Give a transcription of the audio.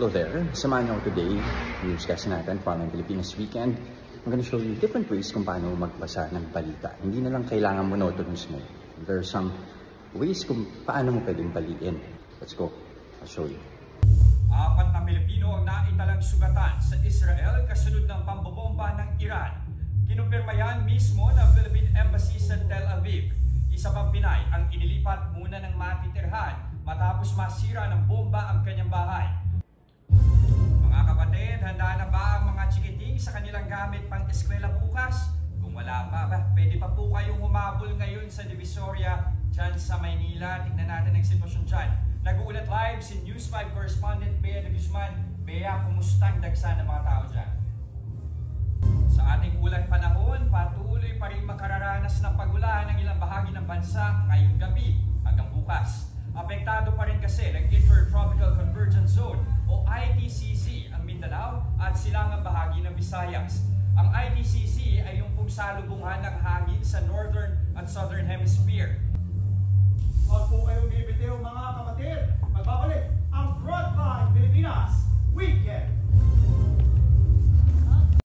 Hello there. Samahan niyo ako today. Newscast natin, Farming Pilipinas Weekend. I'm gonna show you different ways kung paano magbasa ng balita. Hindi na lang kailangan monotonous mo. There are some ways kung paano mo pwedeng baliin. Let's go. I'll show you. 4 na Pilipino ang naitalang sugatan sa Israel kasunod ng pambobomba ng Iran. Kinumpirma yan mismo ng Philippine Embassy sa Tel Aviv. Isa pang Pinay ang inilipat muna ng matitirhan matapos masira ng bomba ang kanyang bahay. Mga kapatid, handa na ba ang mga chikiting sa kanilang gamit pang eskwela bukas? Kung wala pa, pwede pa po kayong humabol ngayon sa Divisoria dyan sa Maynila. Tignan natin ang sitwasyon dyan. Nag-uulat live si News 5 correspondent Bea de Guzman. Bea, kumusta ang dagsa ng mga tao dyan? Sa ating ulan panahon, patuloy pa rin makararanas ng pagulan ng ilang bahagi ng bansa ngayong gabi hanggang bukas. Apektado pa rin kasi ng Intertropical Convergence Zone o ITCZ ang Mindanao at silangang bahagi ng Visayas. Ang ITCZ ay yung pagsalubungan ng hangin sa Northern at Southern Hemisphere. Huwag po kayong bibitiw mga kapatid. Magbabalik!